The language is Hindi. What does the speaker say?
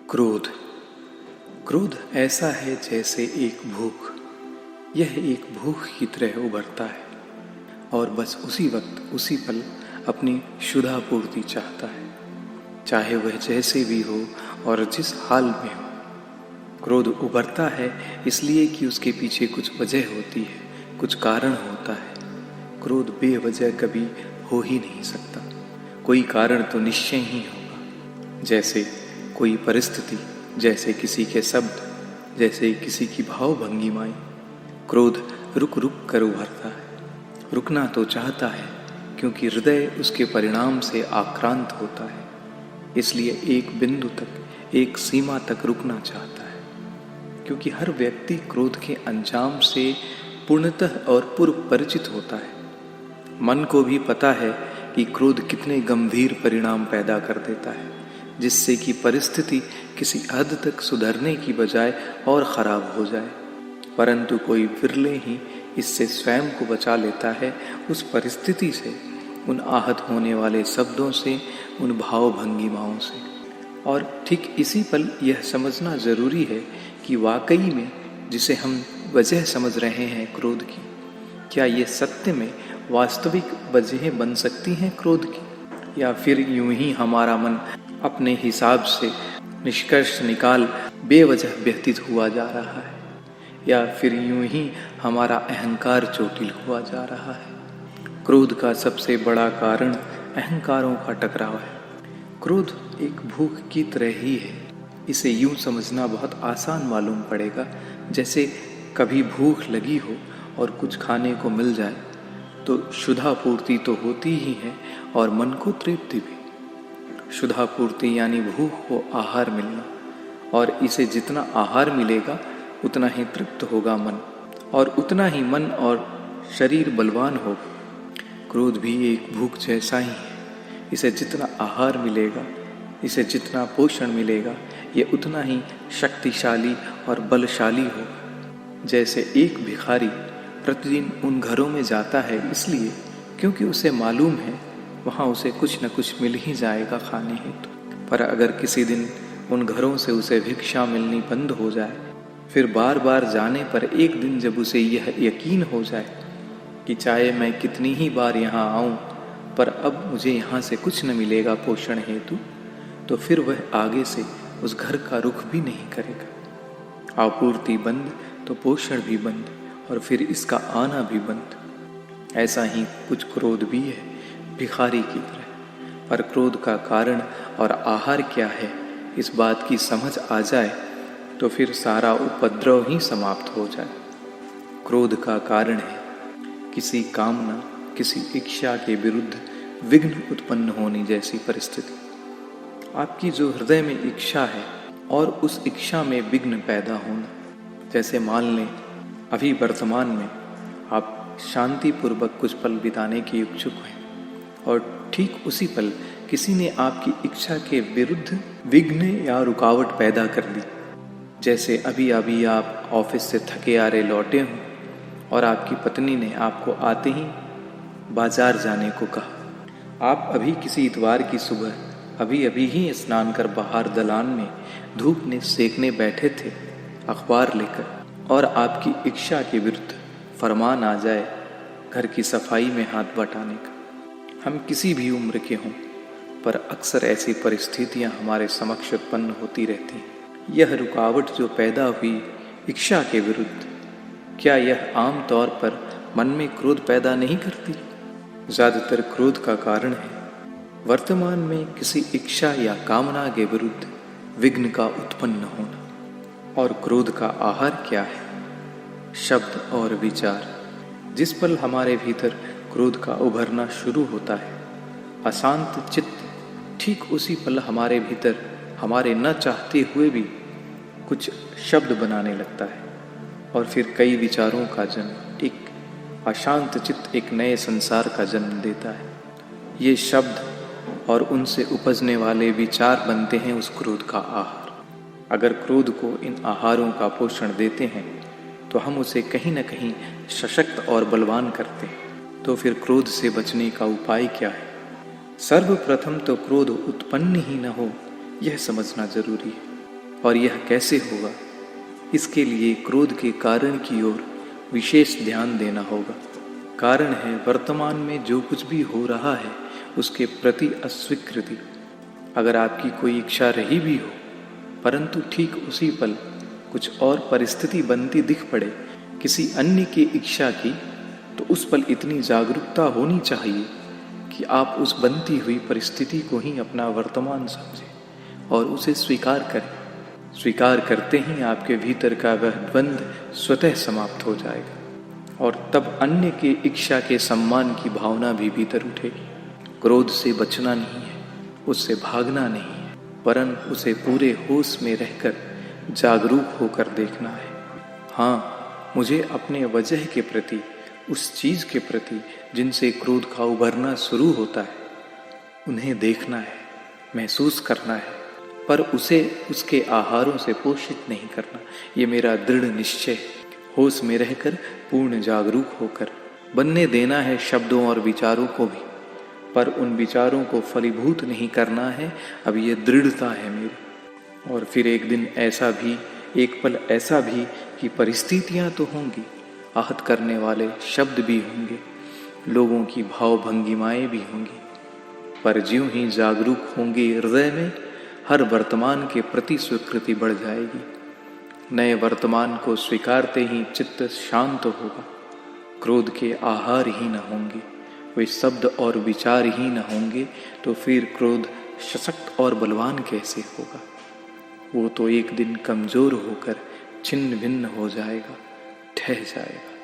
क्रोध। क्रोध ऐसा है जैसे एक भूख। यह एक भूख की तरह उभरता है और बस उसी वक्त उसी पल अपनी क्षुधा पूर्ति चाहता है, चाहे वह जैसे भी हो और जिस हाल में हो। क्रोध उभरता है इसलिए कि उसके पीछे कुछ वजह होती है, कुछ कारण होता है। क्रोध बेवजह कभी हो ही नहीं सकता। कोई कारण तो निश्चय ही होगा, जैसे कोई परिस्थिति, जैसे किसी के शब्द, जैसे किसी की भाव भंगिमाएं। क्रोध रुक रुक कर उभरता है। रुकना तो चाहता है क्योंकि हृदय उसके परिणाम से आक्रांत होता है, इसलिए एक बिंदु तक, एक सीमा तक रुकना चाहता है। क्योंकि हर व्यक्ति क्रोध के अंजाम से पूर्णतः और पूर्व परिचित होता है। मन को भी पता है कि क्रोध कितने गंभीर परिणाम पैदा कर देता है, जिससे कि परिस्थिति किसी हद तक सुधरने की बजाय और खराब हो जाए। परंतु कोई विरले ही इससे स्वयं को बचा लेता है, उस परिस्थिति से, उन आहत होने वाले शब्दों से, उन भाव भंगिमाओं से। और ठीक इसी पल यह समझना जरूरी है कि वाकई में जिसे हम वजह समझ रहे हैं क्रोध की, क्या ये सत्य में वास्तविक वजहें बन सकती हैं क्रोध की, या फिर यूं ही हमारा मन अपने हिसाब से निष्कर्ष निकाल बेवजह व्यतीत हुआ जा रहा है, या फिर यूं ही हमारा अहंकार चोटिल हुआ जा रहा है। क्रोध का सबसे बड़ा कारण अहंकारों का टकराव है। क्रोध एक भूख की तरह ही है। इसे यूं समझना बहुत आसान मालूम पड़ेगा, जैसे कभी भूख लगी हो और कुछ खाने को मिल जाए तो क्षुधा पूर्ति तो होती ही है और मन को तृप्ति भी। क्षुधा पूर्ति यानी भूख को आहार मिलना, और इसे जितना आहार मिलेगा उतना ही तृप्त होगा मन, और उतना ही मन और शरीर बलवान होगा। क्रोध भी एक भूख जैसा ही है। इसे जितना आहार मिलेगा, इसे जितना पोषण मिलेगा, ये उतना ही शक्तिशाली और बलशाली होगा। जैसे एक भिखारी प्रतिदिन उन घरों में जाता है इसलिए क्योंकि उसे मालूम है वहाँ उसे कुछ न कुछ मिल ही जाएगा खाने हेतु। पर अगर किसी दिन उन घरों से उसे भिक्षा मिलनी बंद हो जाए, फिर बार बार जाने पर एक दिन जब उसे यह यकीन हो जाए कि चाहे मैं कितनी ही बार यहाँ आऊँ पर अब मुझे यहाँ से कुछ न मिलेगा पोषण हेतु, तो फिर वह आगे से उस घर का रुख भी नहीं करेगा। आपूर्ति बंद तो पोषण भी बंद, और फिर इसका आना भी बंद। ऐसा ही कुछ क्रोध भी है, भिखारी की तरह। पर क्रोध का कारण और आहार क्या है, इस बात की समझ आ जाए तो फिर सारा उपद्रव ही समाप्त हो जाए। क्रोध का कारण है किसी कामना, किसी इच्छा के विरुद्ध विघ्न उत्पन्न होने जैसी परिस्थिति। आपकी जो हृदय में इच्छा है और उस इच्छा में विघ्न पैदा होना। जैसे मान लें अभी वर्तमान में आप शांतिपूर्वक कुछ पल बिताने के इच्छुक हैं और ठीक उसी पल किसी ने आपकी इच्छा के विरुद्ध विघ्न या रुकावट पैदा कर दी। जैसे अभी अभी आप ऑफिस से थके हारे लौटे हों और आपकी पत्नी ने आपको आते ही बाजार जाने को कहा। आप अभी किसी इतवार की सुबह अभी अभी ही स्नान कर बाहर दलान में धूप में सेकने बैठे थे अखबार लेकर, और आपकी इच्छा के विरुद्ध फरमान आ जाए घर की सफाई में हाथ बटाने का। हम किसी भी उम्र के हों, पर अक्सर ऐसी परिस्थितियां हमारे समक्ष उत्पन्न होती रहती हैं। यह रुकावट जो पैदा हुई इच्छा के विरुद्ध, क्या यह आम तौर पर मन में क्रोध पैदा नहीं करती? ज़्यादातर क्रोध का कारण है वर्तमान में किसी इच्छा या कामना के विरुद्ध विघ्न का उत्पन्न होना। और क्रोध का आहार क्या है? शब्द और विचार। जिस पल हमारे भीतर क्रोध का उभरना शुरू होता है, अशांत चित्त ठीक उसी पल हमारे भीतर हमारे न चाहते हुए भी कुछ शब्द बनाने लगता है, और फिर कई विचारों का जन्म। एक अशांत चित्त एक नए संसार का जन्म देता है। ये शब्द और उनसे उपजने वाले विचार बनते हैं उस क्रोध का आहार। अगर क्रोध को इन आहारों का पोषण देते हैं तो हम उसे कहीं न कहीं सशक्त और बलवान करते हैं। तो फिर क्रोध से बचने का उपाय क्या है? सर्वप्रथम तो क्रोध उत्पन्न ही न हो, यह समझना जरूरी है। और यह कैसे होगा? इसके लिए क्रोध के कारण की ओर विशेष ध्यान देना होगा। कारण है वर्तमान में जो कुछ भी हो रहा है उसके प्रति अस्वीकृति। अगर आपकी कोई इच्छा रही भी हो, परंतु ठीक उसी पल कुछ और परिस्थिति बनती दिख पड़े किसी अन्य की इच्छा की, तो उस पल इतनी जागरूकता होनी चाहिए कि आप उस बनती हुई परिस्थिति को ही अपना वर्तमान समझें और उसे स्वीकार करें। स्वीकार करते ही आपके भीतर का वह द्वंद्व स्वतः समाप्त हो जाएगा और तब अन्य की इच्छा के सम्मान की भावना भी भीतर उठेगी। क्रोध से बचना नहीं है, उससे भागना नहीं है, वरन उसे पूरे होश में रहकर जागरूक होकर देखना है। हाँ, मुझे अपने वजह के प्रति, उस चीज़ के प्रति जिनसे क्रोध का उभरना शुरू होता है, उन्हें देखना है, महसूस करना है, पर उसे उसके आहारों से पोषित नहीं करना। ये मेरा दृढ़ निश्चय है। होश में रहकर पूर्ण जागरूक होकर बनने देना है शब्दों और विचारों को भी, पर उन विचारों को फलीभूत नहीं करना है। अब ये दृढ़ता है मेरी। और फिर एक दिन ऐसा भी, एक पल ऐसा भी कि परिस्थितियां तो होंगी, आहत करने वाले शब्द भी होंगे, लोगों की भाव भंगिमाएं भी होंगी, पर ज्यों ही जागरूक होंगे हृदय में, हर वर्तमान के प्रति स्वीकृति बढ़ जाएगी। नए वर्तमान को स्वीकारते ही चित्त शांत होगा। क्रोध के आहार ही न होंगे, वे शब्द और विचार ही न होंगे, तो फिर क्रोध सशक्त और बलवान कैसे होगा? वो तो एक दिन कमजोर होकर छिन्न भिन्न हो जाएगा, ढह जाएगा।